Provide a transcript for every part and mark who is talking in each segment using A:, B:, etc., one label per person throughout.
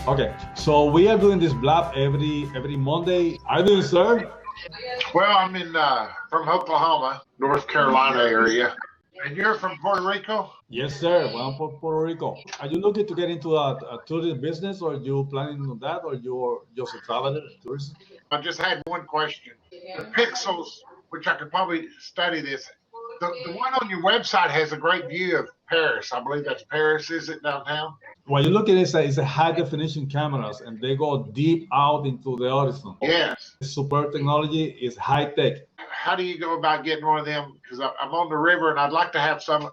A: Okay, so we are doing this blab every Monday. Are you doing, sir?
B: Well, I'm in from Oklahoma, North Carolina area. And you're from Puerto Rico?
A: Yes, sir. Well, I'm from Puerto Rico. Are you looking to get into a tourism business, or you planning on that, or you're just a traveler, tourist?
B: I just had one question. The pixels, which I could probably study this, the one on your website has a great view of Paris. I believe that's Paris, is it, downtown?
A: What you look at is a high definition cameras, and they go deep out into the horizon.
B: Yes.
A: Super technology is high tech.
B: How do you go about getting one of them? Because I'm on the river and I'd like to have some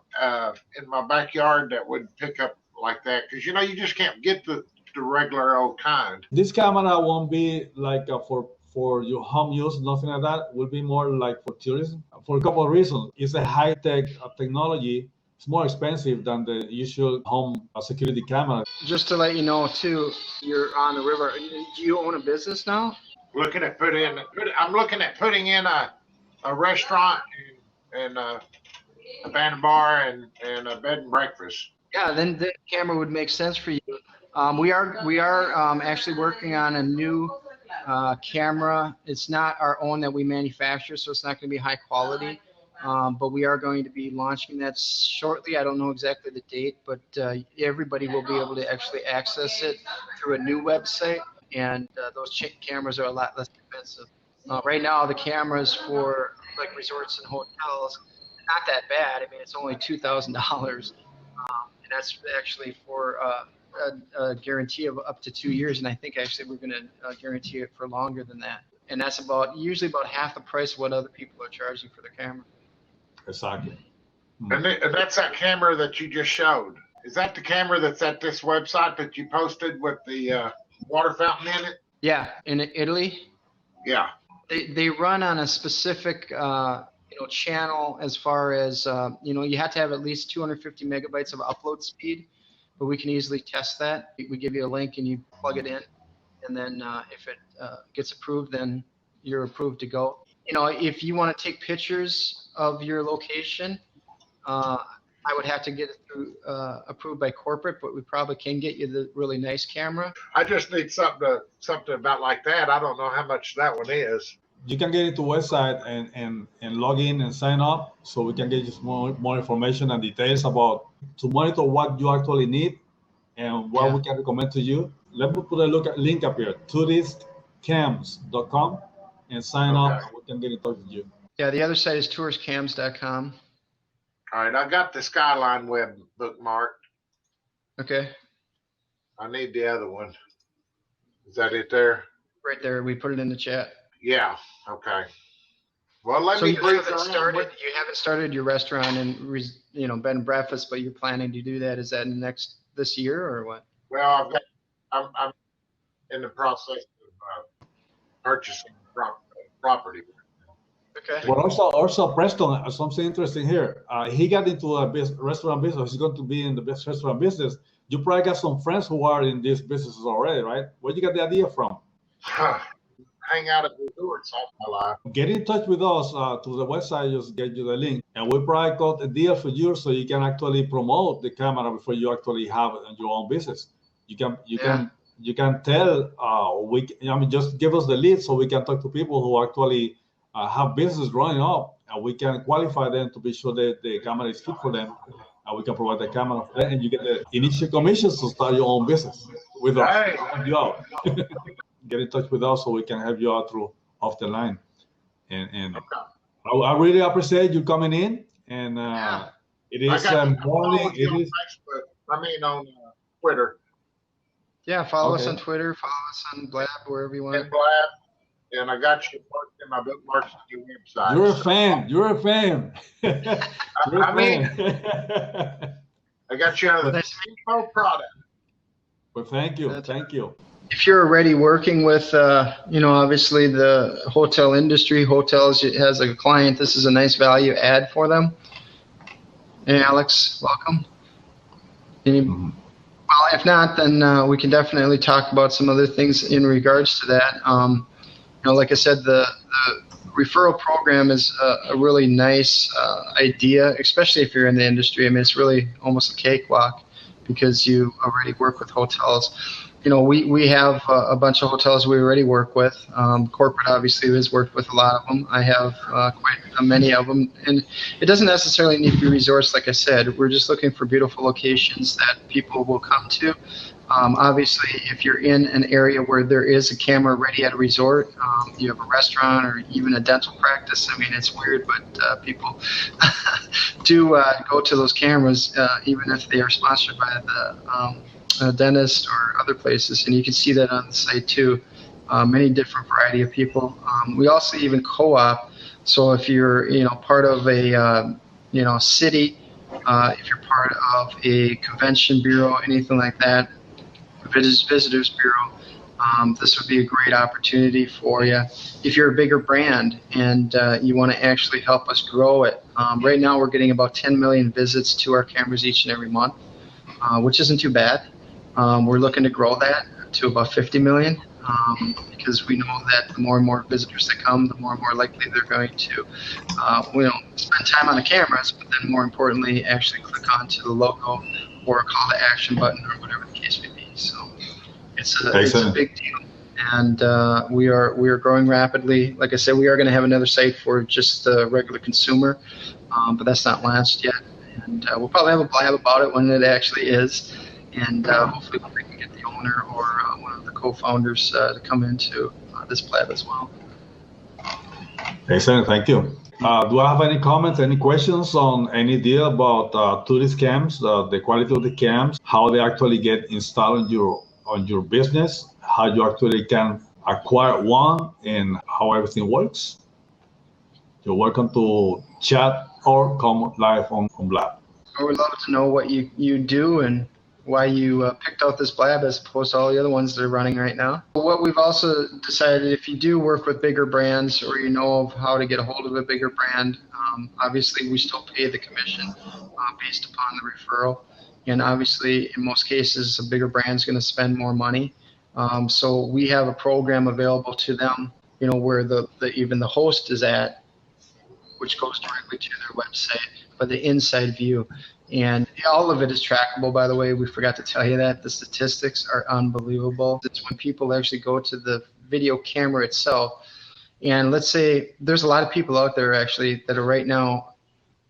B: in my backyard that would pick up like that. Because, you just can't get the regular old kind.
A: This camera won't be like for your home use, nothing like that. It will be more like for tourism for a couple of reasons. It's a high tech technology. It's more expensive than the usual home security camera.
C: Just to let you know, too, you're on the river. Do you own a business now?
B: I'm looking at putting in a restaurant and a band bar and a bed and breakfast.
C: Yeah, then the camera would make sense for you. We are actually working on a new camera. It's not our own that we manufacture, so it's not going to be high quality. But we are going to be launching that shortly. I don't know exactly the date, but everybody will be able to actually access it through a new website. And those cameras are a lot less expensive. Right now, the cameras for like resorts and hotels, not that bad. I mean, it's only $2,000, and that's actually for a guarantee of up to 2 years. And I think actually we're going to guarantee it for longer than that. And that's usually about half the price of what other people are charging for their camera.
A: Exactly.
B: And that's that camera that you just showed. Is that the camera that's at this website that you posted with the water fountain in it?
C: Yeah, in Italy.
B: Yeah.
C: They run on a specific channel as far as you have to have at least 250 megabytes of upload speed, but we can easily test that. We give you a link and you plug it in, and then if it gets approved, then you're approved to go. If you want to take pictures of your location, I would have to get it through approved by corporate, but we probably can get you the really nice camera.
B: I just need something about like that. I don't know how much that one is.
A: You can get into website and log in and sign up, so we can get you more information and details about to monitor what you actually need and what we can recommend to you. Let me put a link up here, touristcams.com, and sign up. We can get in touch with you.
C: Yeah, the other site is touristcams.com.
B: All right, I got the Skyline web bookmarked.
C: Okay.
B: I need the other one. Is that it there?
C: Right there. We put it in the chat.
B: Yeah. Okay. Well,
C: so you haven't started your restaurant and bed and breakfast, but you're planning to do that. Is that this year or what?
B: Well, I'm in the process of purchasing property.
C: Okay.
A: But also Preston, something interesting here. He got into a restaurant business. He's going to be in the best restaurant business. You probably got some friends who are in these businesses already, right? Where you got the idea from?
B: Hang out at resorts all my life.
A: Get in touch with us to the website. Just get you the link, and we'll probably got a deal for you so you can actually promote the camera before you actually have it in your own business. You can tell. Just give us the lead so we can talk to people who actually have business growing up, and we can qualify them to be sure that the camera is fit for them, and we can provide the camera for them, and you get the initial commissions to start your own business with us.
B: Hey.
A: Help you out. Get in touch with us so we can help you out through off the line. And I really appreciate you coming in. And it is morning. It is.
B: Facebook. I mean on Twitter.
C: Yeah, follow us on Twitter. Follow us on Blab, wherever you want.
B: And Blab. And I got you marked in my bookmarks on your website.
A: You're a fan. You're a fan.
B: I got you on the info product.
A: Well, thank you. Thank you.
C: If you're already working with, obviously the hotel industry, hotels has a client, this is a nice value add for them. Hey, Alex, welcome. Well, if not, then we can definitely talk about some other things in regards to that. Like I said, the referral program is a really nice idea, especially if you're in the industry. I mean, it's really almost a cakewalk because you already work with hotels. We have a bunch of hotels we already work with. Corporate obviously has worked with a lot of them. I have quite many of them, and it doesn't necessarily need to be resorts. Like I said, we're just looking for beautiful locations that people will come to. Obviously, if you're in an area where there is a camera ready at a resort, you have a restaurant or even a dental practice. I mean, it's weird, but people do go to those cameras, even if they are sponsored by the dentist or other places, and you can see that on the site too. Many different variety of people. We also even co-op. So if you're part of a city, if you're part of a convention bureau, anything like that, visitors bureau, this would be a great opportunity for you. If you're a bigger brand and you want to actually help us grow it, right now we're getting about 10 million visits to our cameras each and every month, which isn't too bad. We're looking to grow that to about 50 million because we know that the more and more visitors that come, the more and more likely they're going to spend time on the cameras, but then more importantly, actually click onto the logo or a call to action button or whatever the case may be. So it's a big deal, and we are growing rapidly. Like I said, we are going to have another site for just the regular consumer, but that's not launched yet, and we'll probably have a blab about it when it actually is. And hopefully we can get the owner or one of the co-founders to come into this blab as well.
A: Excellent, thank you. Do I have any comments, any questions on any deal about tourist cams, the quality of the cams, how they actually get installed on your business, how you actually can acquire one, and how everything works? You're welcome to chat or come live on Blab.
C: I would love to know what you do and why you picked out this blab as opposed to all the other ones that are running right now. What we've also decided, if you do work with bigger brands or you know of how to get a hold of a bigger brand, obviously we still pay the commission based upon the referral. And obviously, in most cases, a bigger brand is going to spend more money. So we have a program available to them, where even the host is at, which goes directly to their website, but the inside view. And all of it is trackable, by the way. We forgot to tell you that. The statistics are unbelievable. It's when people actually go to the video camera itself. And let's say there's a lot of people out there actually that are right now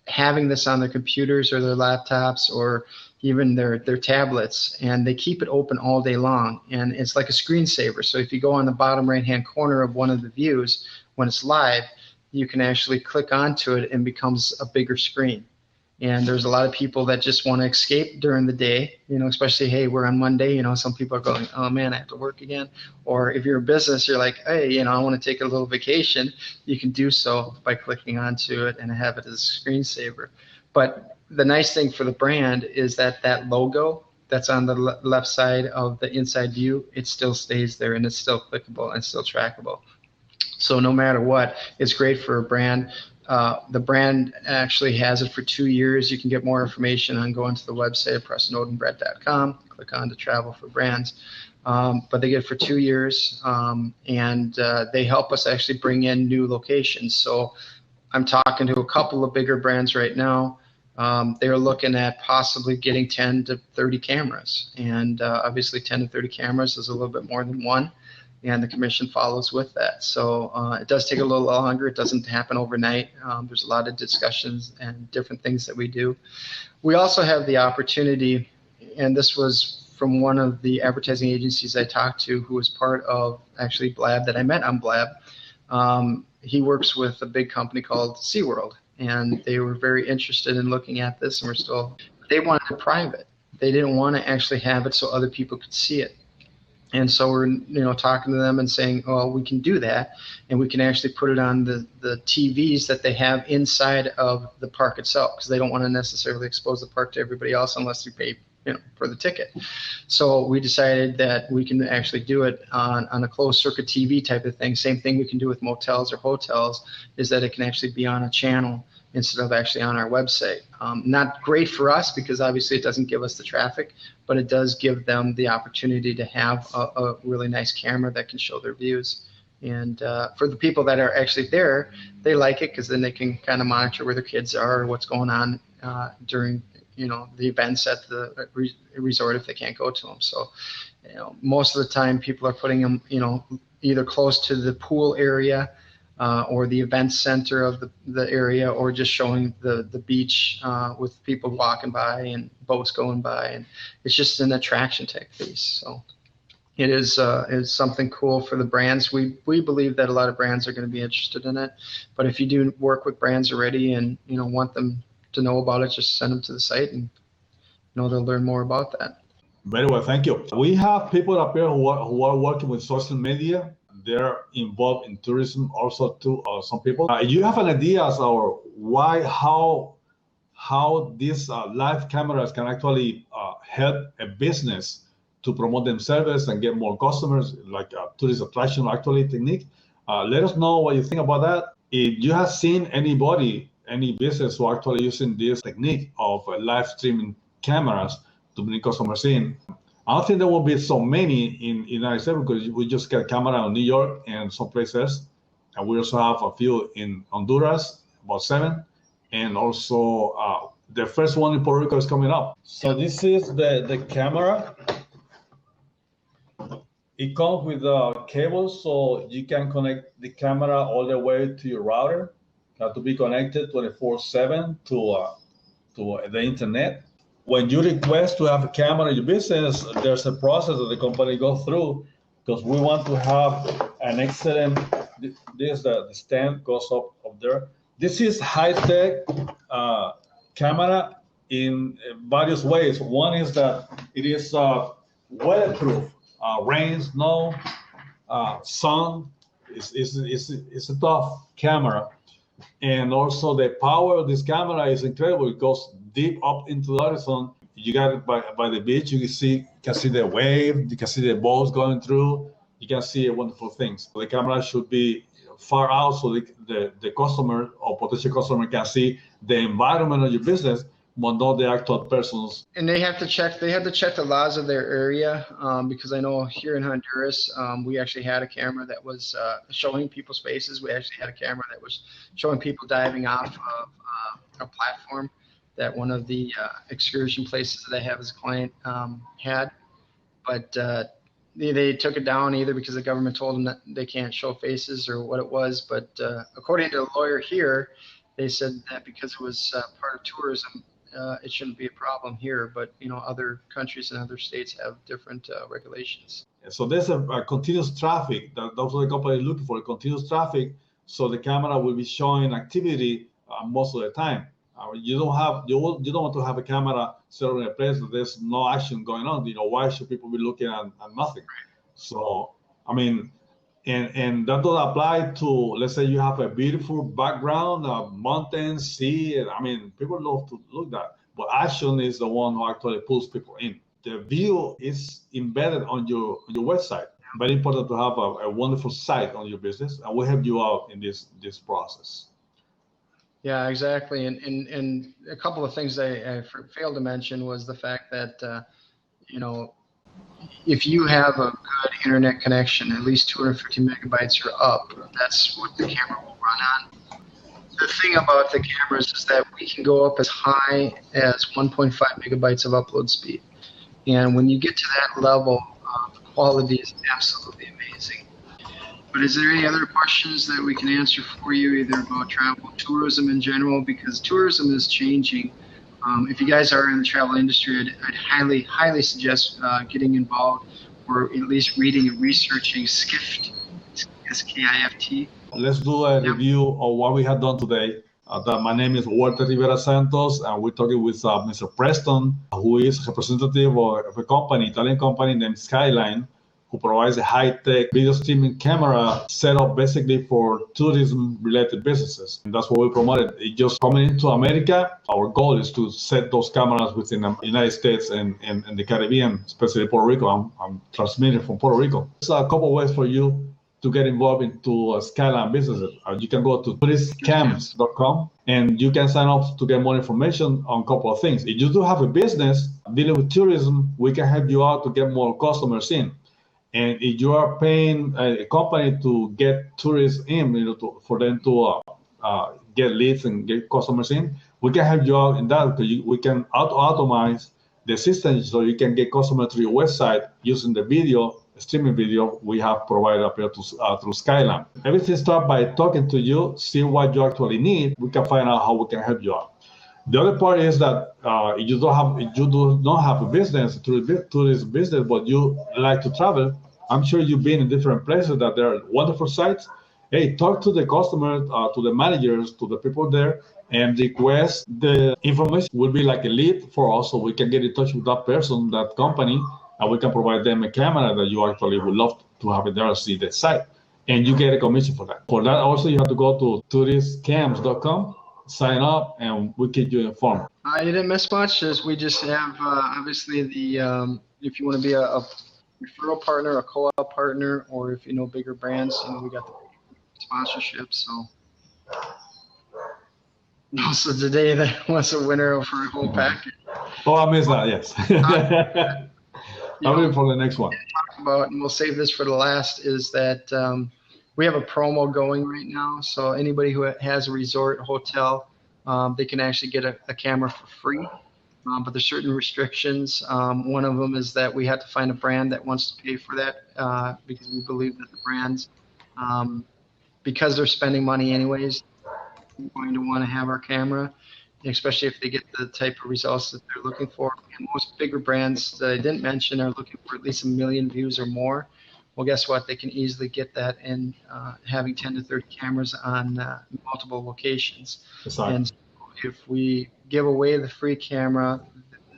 C: having this on their computers or their laptops or even their tablets, and they keep it open all day long. And it's like a screensaver. So if you go on the bottom right-hand corner of one of the views, when it's live, you can actually click onto it and it becomes a bigger screen. And there's a lot of people that just want to escape during the day, especially, hey, we're on Monday, some people are going, oh man, I have to work again. Or if you're a business, you're like, hey, I want to take a little vacation. You can do so by clicking onto it and have it as a screensaver. But the nice thing for the brand is that logo that's on the left side of the inside view, it still stays there and it's still clickable and still trackable. So no matter what, it's great for a brand. The brand actually has it for 2 years. You can get more information on going to the website at PrestonOdenBrett.com. Click on to Travel for Brands. But they get it for 2 years, and they help us actually bring in new locations. So I'm talking to a couple of bigger brands right now. They're looking at possibly getting 10 to 30 cameras. And obviously 10 to 30 cameras is a little bit more than one. And the commission follows with that. So it does take a little longer. It doesn't happen overnight. There's a lot of discussions and different things that we do. We also have the opportunity, and this was from one of the advertising agencies I talked to who was part of actually Blab that I met on Blab. He works with a big company called SeaWorld, and they were very interested in looking at this, and they wanted it private. They didn't want to actually have it so other people could see it. And so we're talking to them and saying, well, we can do that, and we can actually put it on the TVs that they have inside of the park itself, because they don't want to necessarily expose the park to everybody else unless you pay for the ticket. So we decided that we can actually do it on a closed circuit TV type of thing. Same thing we can do with motels or hotels, is that it can actually be on a channel instead of actually on our website. Not great for us because obviously it doesn't give us the traffic, but it does give them the opportunity to have a really nice camera that can show their views. And for the people that are actually there, they like it because then they can kind of monitor where their kids are or what's going on during the events at the resort if they can't go to them. So, most of the time people are putting them, either close to the pool area or the event center of the area, or just showing the beach with people walking by and boats going by, and it's just an attraction type piece. So it is something cool for the brands. We believe that a lot of brands are going to be interested in it, but if you do work with brands already and want them to know about it, just send them to the site, and they'll learn more about that.
A: Very well, thank you. We have people up here who are working with social media. They're involved in tourism also too. Some people. You have an idea as to why, how these live cameras can actually help a business to promote themselves and get more customers, like a tourist attraction actually technique. Let us know what you think about that. If you have seen any business who are actually using this technique of live streaming cameras to bring customers in. I don't think there will be so many in the United States, because we just get a camera in New York and some places. And we also have a few in Honduras, about 7. And also the first one in Puerto Rico is coming up. So this is the camera. It comes with a cable, so you can connect the camera all the way to your router. You have to be connected 24/7 to the internet. When you request to have a camera in your business, there's a process that the company goes through, because we want to have an excellent. The stand goes up there. This is high-tech camera in various ways. One is that it is weatherproof. Rain, snow, sun. It's a tough camera, and also the power of this camera is incredible. It goes deep up into the horizon. You got it by the beach. You can see the wave. You can see the boats going through. You can see wonderful things. The camera should be far out, so the customer or potential customer can see the environment of your business, but not the actual persons.
C: And they have to check the laws of their area, because I know here in Honduras, we actually had a camera that was showing people's faces. We actually had a camera that was showing people diving off of a platform that one of the excursion places that I have as a client had. But they took it down, either because the government told them that they can't show faces or what it was. But according to a lawyer here, they said that because it was part of tourism, it shouldn't be a problem here. But other countries and other states have different regulations.
A: So there's a continuous traffic. That's what the company is looking for, continuous traffic. So the camera will be showing activity most of the time. You don't want to have a camera set in a place that there's no action going on. Why should people be looking at nothing? So I mean, and that does apply to, let's say you have a beautiful background, mountains, sea. I mean, people love to look at that, but action is the one who actually pulls people in. The view is embedded on your website. Very important to have a wonderful site on your business, and we help you out in this process.
C: Yeah, exactly. And a couple of things I failed to mention was the fact that, if you have a good internet connection, at least 250 megabytes or up, that's what the camera will run on. The thing about the cameras is that we can go up as high as 1.5 megabytes of upload speed. And when you get to that level, the quality is absolutely amazing. But is there any other questions that we can answer for you, either about travel, tourism in general? Because tourism is changing. If you guys are in the travel industry, I'd highly, highly suggest getting involved, or at least reading and researching SKIFT, S-K-I-F-T.
A: Let's do a review of what we have done today. My name is Rivera Santos, and we're talking with Mr. Preston, who is representative of a company, Italian company named Skyline, who provides a high-tech video streaming camera set up basically for tourism-related businesses. And that's what we promoted. It just coming into America, our goal is to set those cameras within the United States and the Caribbean, especially Puerto Rico. I'm transmitting from Puerto Rico. There's a couple of ways for you to get involved into Skyline businesses. You can go to touristcams.com and you can sign up to get more information on a couple of things. If you do have a business dealing with tourism, we can help you out to get more customers in. And if you are paying a company to get tourists in, for them to get leads and get customers in, we can help you out in that because we can automate the system so you can get customers to your website using the video, streaming video we have provided up here through Skyline. Everything starts by talking to you, see what you actually need. We can find out how we can help you out. The other part is that if you do not have a business through this business, but you like to travel, I'm sure you've been in different places that there are wonderful sites. Hey, talk to the customers, to the managers, to the people there, and request the information. Will be like a lead for us, so we can get in touch with that person, that company, and we can provide them a camera that you actually would love to have it there and see the site. And you get a commission for that. For that, also, you have to go to touristcams.com, sign up, and we keep you informed.
C: I didn't miss much, as we just have, obviously, the if you want to be a referral partner, a co-op partner, or if you know bigger brands, we got the sponsorship. So also today that was a winner for a whole package.
A: Oh, I missed that. Yes. I'm waiting for the next one.
C: Talk about, and we'll save this for the last, is that we have a promo going right now. So anybody who has a resort hotel, they can actually get a camera for free. But there's certain restrictions. One of them is that we have to find a brand that wants to pay for that, because we believe that the brands, because they're spending money anyways, they're going to want to have our camera, especially if they get the type of results that they're looking for. And most bigger brands that I didn't mention are looking for at least 1 million views or more. Well, guess what? They can easily get that in having 10 to 30 cameras on multiple locations.
A: Exactly.
C: And so if we give away the free camera,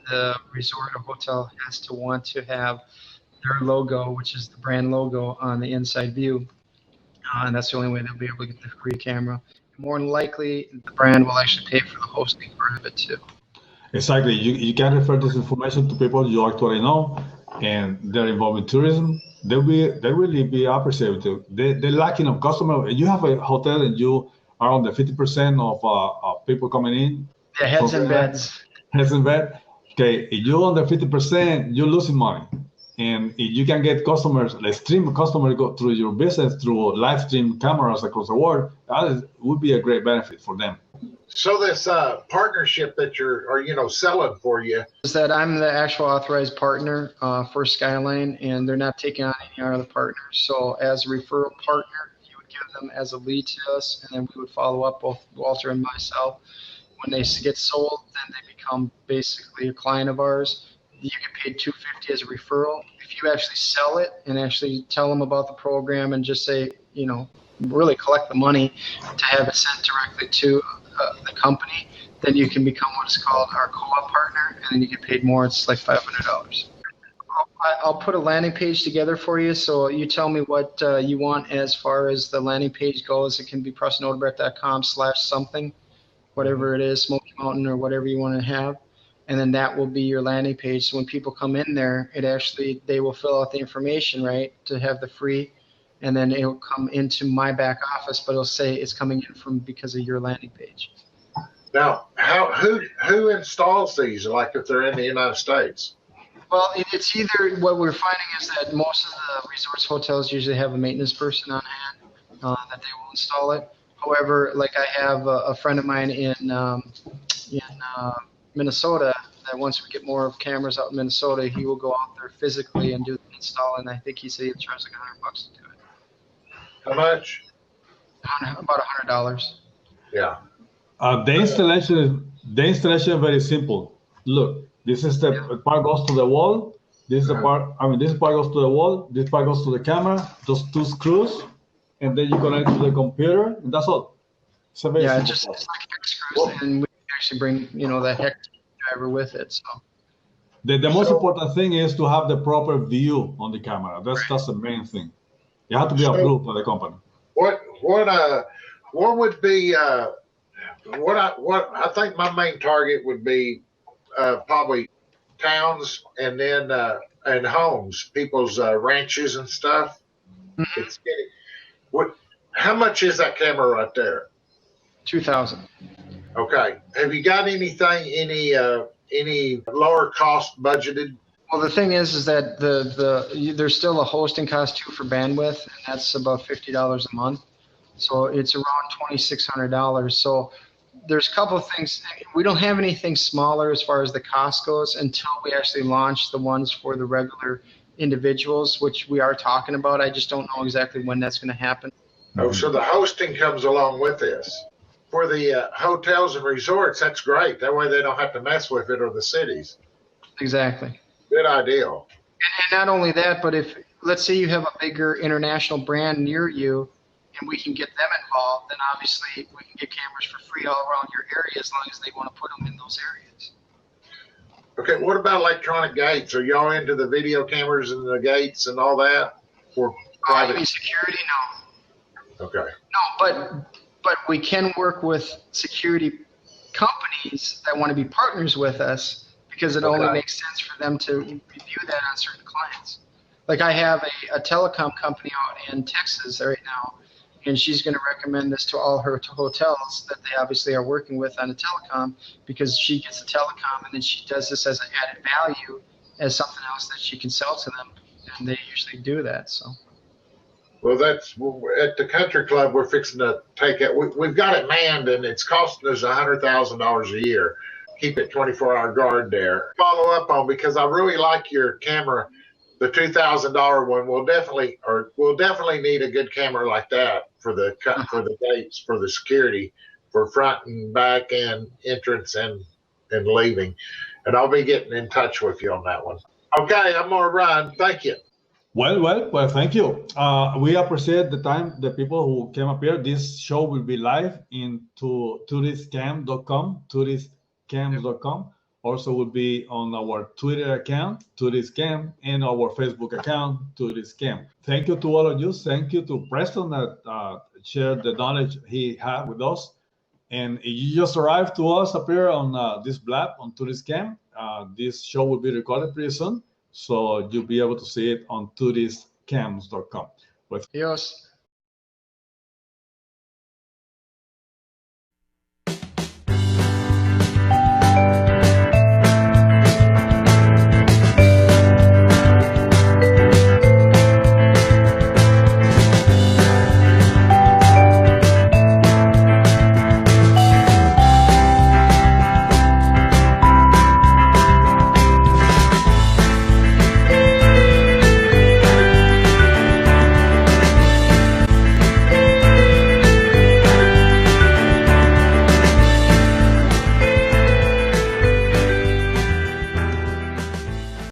C: the resort or hotel has to want to have their logo, which is the brand logo, on the inside view. And that's the only way they'll be able to get the free camera. More than likely, the brand will actually pay for the hosting part of it too.
A: Exactly. You can refer this information to people you actually know, and they're involved in tourism. They really be appreciative. They're lacking of customer. You have a hotel and you are on the 50% of people coming in.
C: Yeah, heads in beds.
A: Heads in bed. Okay, if you're on the 50%, you're losing money. And if you can get customers, like stream customers go through your business through live stream cameras across the world, that would be a great benefit for them.
B: So this partnership that you're selling for you
C: is that I'm the actual authorized partner for Skyline, and they're not taking on any other partners. So as a referral partner, you would give them as a lead to us, and then we would follow up, both Walter and myself. When they get sold, then they become basically a client of ours. You get paid $250 as a referral. If you actually sell it and actually tell them about the program and just say, really collect the money to have it sent directly to the company, then you can become what is called our co-op partner, and then you get paid more. It's like $500. I'll put a landing page together for you, so you tell me what you want as far as the landing page goes. It can be PrestonOdebrecht.com/something, whatever it is, Smoky Mountain or whatever you want to have. And then that will be your landing page. So when people come in there, they will fill out the information, right, to have the free, and then it will come into my back office, but it'll say it's coming in because of your landing page.
B: Now, who installs these, like if they're in the United States?
C: Well, it's either, what we're finding is that most of the resorts, hotels usually have a maintenance person on hand that they will install it. However, like I have a friend of mine in Minnesota, that once we get more cameras out in Minnesota, he will go out there physically and do the install, and I think he said he'll charge like $100 to do it.
B: How much?
C: About $100.
B: Yeah.
A: The installation is very simple. Look, this is the part goes to the wall. This is the part. This part goes to the wall. This part goes to the camera. Just 2 screws, and then you connect to the computer, and that's all. It's like
C: hex screws, and we actually bring the hex driver with it. So
A: the most important thing is to have the proper view on the camera. That's the main thing. You have to be approved by the company.
B: What would be what I think my main target would be probably towns and then and homes, people's ranches and stuff. Mm-hmm. How much is that camera right there?
C: $2,000.
B: Okay. Have you got any lower cost budgeted?
C: Well, the thing is that there's still a hosting cost too for bandwidth, and that's about $50 a month. So it's around $2,600. So there's a couple of things. We don't have anything smaller as far as the cost goes until we actually launch the ones for the regular individuals, which we are talking about. I just don't know exactly when that's going to happen.
B: Oh, so the hosting comes along with this. For the hotels and resorts, that's great. That way they don't have to mess with it, or the cities.
C: Exactly.
B: Good idea.
C: And not only that, but if, let's say you have a bigger international brand near you, and we can get them involved, then obviously we can get cameras for free all around your area as long as they want to put them in those areas.
B: Okay, what about electronic gates? Are y'all into the video cameras and the gates and all that for private?
C: You mean security? No.
B: Okay.
C: No, but we can work with security companies that want to be partners with us, because it only makes sense for them to review that on certain clients. Like I have a telecom company out in Texas right now, and she's going to recommend this to all her hotels that they obviously are working with on a telecom, because she gets a telecom and then she does this as an added value as something else that she can sell to them, and they usually do that. So.
B: Well, that's at the country club. We're fixing to take it. We've got it manned, and it's costing us $100,000 a year. Keep it 24-hour guard there. Follow up on, because I really like your camera, the $2,000 one. We'll definitely need a good camera like that for the gates, for the security, for front and back and entrance and leaving. And I'll be getting in touch with you on that one. Okay, I'm gonna run. Thank you.
A: Well, thank you. We appreciate the time, the people who came up here. This show will be live into touristcam.com, touristcams.com. Also will be on our Twitter account, touristcam, and our Facebook account, touristcam. Thank you to all of you. Thank you to Preston that shared the knowledge he had with us. And you just arrived to us up here on this blab on Touristcam. This show will be recorded pretty soon, so you'll be able to see it on touristcams.com.
C: Adios.